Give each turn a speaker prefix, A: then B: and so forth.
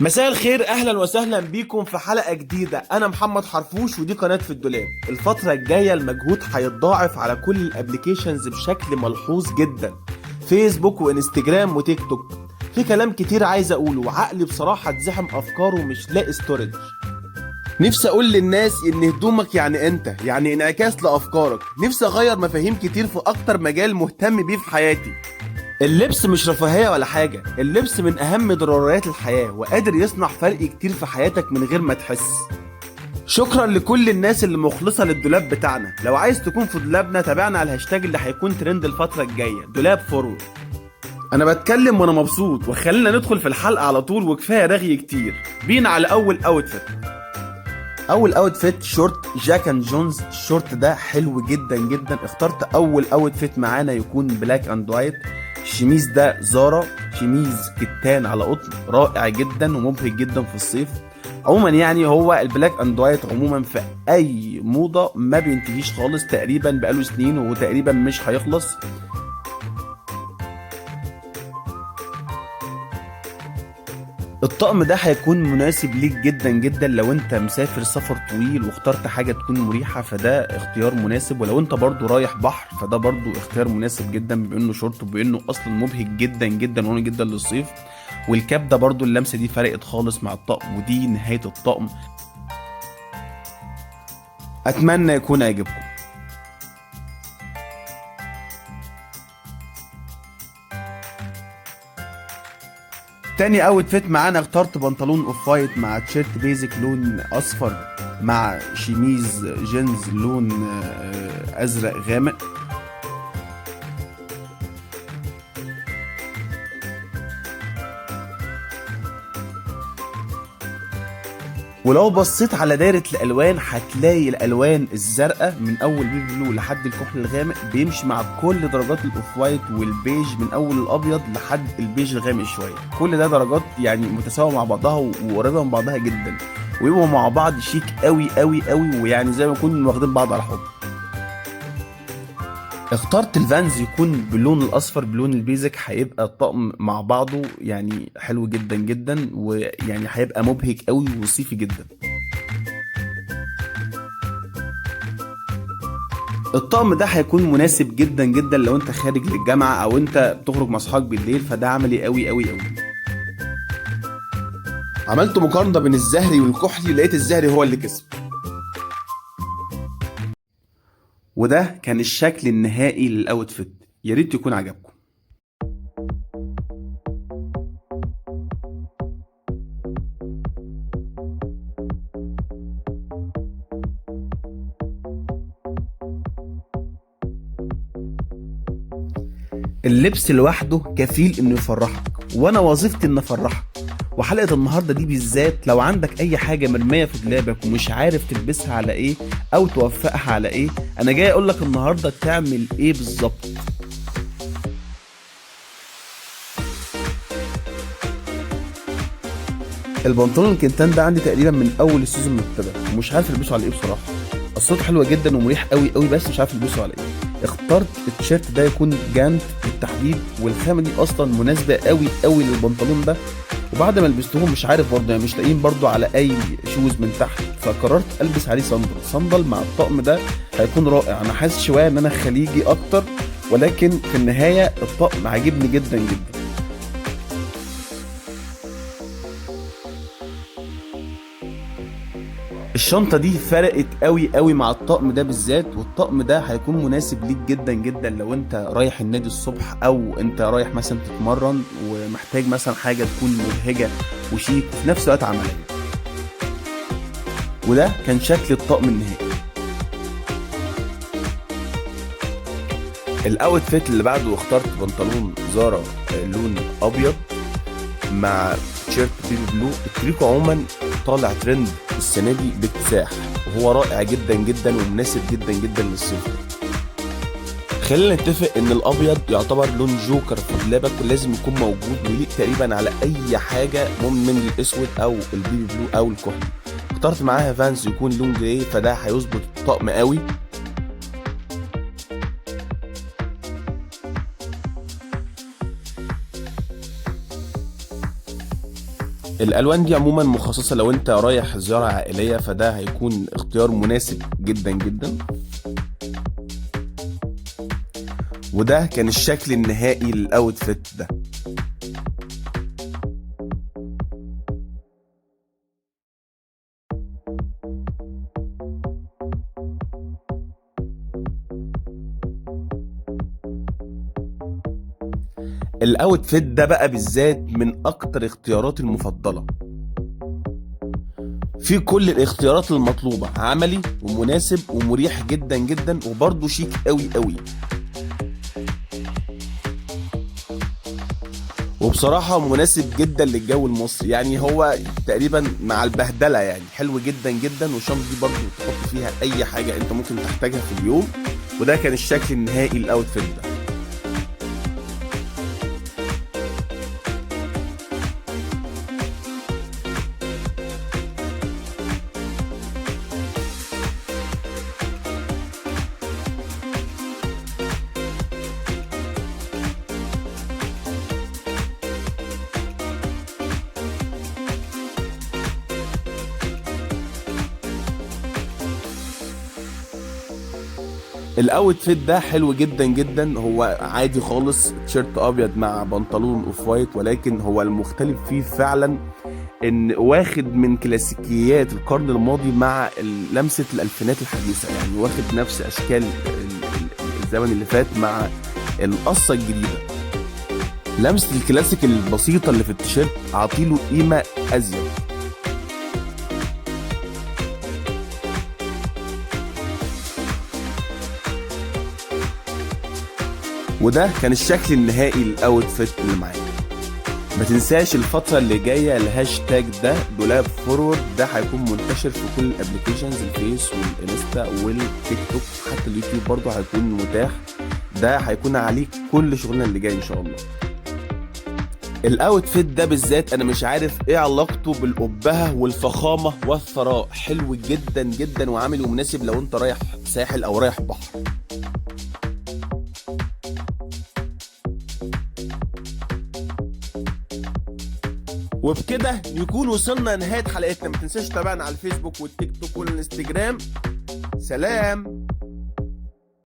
A: مساء الخير، اهلا وسهلا بيكم في حلقه جديده. انا محمد حرفوش ودي قناه في الدولاب. الفتره الجايه المجهود هيتضاعف على كل الابليكيشنز بشكل ملحوظ جدا، فيسبوك وانستجرام وتيك توك. في كلام كتير عايز اقوله وعقلي بصراحه اتزحم افكار ومش لاقي ستورج. نفسي اقول للناس ان هدومك يعني انت، يعني انعكاس لافكارك. نفسي اغير مفاهيم كتير في اكتر مجال مهتم بيه في حياتي. اللبس مش رفاهية ولا حاجة، اللبس من أهم ضروريات الحياة وقادر يصنع فرق كتير في حياتك من غير ما تحس. شكرا لكل الناس اللي مخلصة للدولاب بتاعنا. لو عايز تكون في دولابنا تابعنا على الهاشتاج اللي هيكون ترند الفترة الجاية، دولاب فورورد. أنا بتكلم وأنا مبسوط، وخلينا ندخل في الحلقة على طول وكفاية رغي كتير. بينا على أول أوتفيت. اول اوتفيت شورت جاك اند جونز. الشورت ده حلو جدا جدا. اخترت اول اوتفيت معانا يكون بلاك اند وايت. الشميز ده زارا، شميز كتان على قطن، رائع جدا ومبهج جدا في الصيف. عموما يعني هو البلاك اند وايت عموما في اي موضه ما بينتهيش خالص، تقريبا بقاله سنين وتقريبا مش هيخلص. الطقم ده هيكون مناسب ليك جدا جدا لو انت مسافر سفر طويل واخترت حاجة تكون مريحة، فده اختيار مناسب. ولو انت برضو رايح بحر فده برضو اختيار مناسب جدا، بما انه شورت وبانه اصلا مبهج جدا جدا ومهم جدا للصيف. والكاب ده برضو اللمسة دي فرقت خالص مع الطقم، ودي نهاية الطقم. اتمنى يكون عجبكم. تاني اوتفيت معانا اخترت بنطلون اوف وايت مع تيشيرت بيزك لون اصفر مع شميز جينز لون ازرق غامق. ولو بصيت على دايرة الألوان هتلاقي الألوان الزرقاء من أول بيبي بلو لحد الكحل الغامق بيمشي مع كل درجات الأوف وايت، والبيج من أول الأبيض لحد البيج الغامق شوية. كل ده درجات يعني متساوية مع بعضها وقريبة من بعضها جدا، ويبقوا مع بعض شيك قوي قوي قوي، ويعني زي ما يكونوا واخدين بعض على حب. اخترت الفانز يكون باللون الاصفر بلون البيزك، هيبقى الطقم مع بعضه يعني حلو جدا جدا، ويعني هيبقى مبهج قوي وصيفي جدا. الطقم ده هيكون مناسب جدا جدا لو انت خارج للجامعة او انت بتخرج مع اصحابك بالليل، فده عملي قوي قوي قوي. عملت مقارنة بين الزهري والكحلي، لقيت الزهري هو اللي كسب. وده كان الشكل النهائي للاوتفيت، يا ريت يكون عجبكم. اللبس لوحده كفيل انه يفرحك، وانا وظيفتي ان افرحك. وحلقة النهاردة دي بالذات لو عندك اي حاجة مرمية في دولابك ومش عارف تلبسها على ايه او توفقها على ايه، انا جاي اقولك النهاردة تعمل ايه بالظبط. البنطلون الكنتان ده عندي تقريبا من اول السيزون ما ابتدى، ومش عارف البسه على ايه بصراحة. الصوت حلوة جدا ومريح قوي قوي، بس مش عارف البسه على ايه. اخترت التيشيرت ده يكون جانت بالتحديد، والخامة دي اصلا مناسبة قوي قوي للبنطلون ده. وبعد ما لبستهم مش عارف برضه، يعني مش لاقيين برضه على اي شوز من تحت، فقررت البس عليه صندل مع الطقم ده. هيكون رائع. انا حاسس شويه ان انا خليجي اكتر، ولكن في النهايه الطقم عاجبني جدا جدا. الشنطه دي فرقت قوي قوي مع الطقم ده بالذات، والطقم ده هيكون مناسب ليك جدا جدا لو انت رايح النادي الصبح، او انت رايح مثلا تتمرن ومحتاج مثلا حاجه تكون مبهجه وشيك وفي نفس الوقت عمليه. وده كان شكل الطقم النهائي. الاوتفيت اللي بعده اخترت بنطلون زارا لون ابيض مع تيشيرت بيبي بلو. التريكو عموما طالع ترند السنه دي باكتساح، وهو رائع جدا جدا ومناسب جدا جدا للصيف. خلينا نتفق ان الابيض يعتبر لون جوكر في دولابك ولازم يكون موجود، ويليق تقريبا على اي حاجه من الاسود او البيبي بلو او الكحلي. اخترت معاها فانز يكون لون جراي، فده هيظبط الطقم قوي. الالوان دي عموما مخصصة لو انت رايح زيارة عائلية، فده هيكون اختيار مناسب جدا جدا. وده كان الشكل النهائي للاوتفيت ده. الاوتفيت ده بقى بالذات من اكتر اختياراتي المفضلة، في كل الاختيارات المطلوبة، عملي ومناسب ومريح جدا جدا وبرضه شيك قوي قوي. وبصراحة مناسب جدا للجو المصري، يعني هو تقريبا مع البهدلة يعني حلو جدا جدا. والشنطة دي برضه تحط فيها اي حاجة انت ممكن تحتاجها في اليوم. وده كان الشكل النهائي للاوتفيت ده. الاوتفيت ده حلو جدا جدا، هو عادي خالص، تيشيرت ابيض مع بنطلون اوف وايت، ولكن هو المختلف فيه فعلا ان واخد من كلاسيكيات القرن الماضي مع لمسة الالفينات الحديثة، يعني واخد نفس اشكال الزمن اللي فات مع القصة الجديدة. لمسة الكلاسيك البسيطة اللي في التيشيرت عطيله قيمة ازيد. وده كان الشكل النهائي للاوتفيت اللي معاك. ما تنساش الفترة اللي جاية الهاشتاج ده دولاب فورورد، ده هيكون منتشر في كل الابليكيشنز، الفيس والانستا والتيك توك، حتى اليوتيوب برضه هيكون متاح. ده هيكون عليك كل شغلنا اللي جاي ان شاء الله. الاوتفيت ده بالذات انا مش عارف ايه علاقته بالأبهة والفخامة والثراء، حلو جدا جدا وعامل ومناسب لو انت رايح ساحل او رايح بحر. وبكده نكون وصلنا لنهاية حلقتنا. ما تنساش تتابعنا على الفيسبوك والتيك توك والانستجرام. سلام.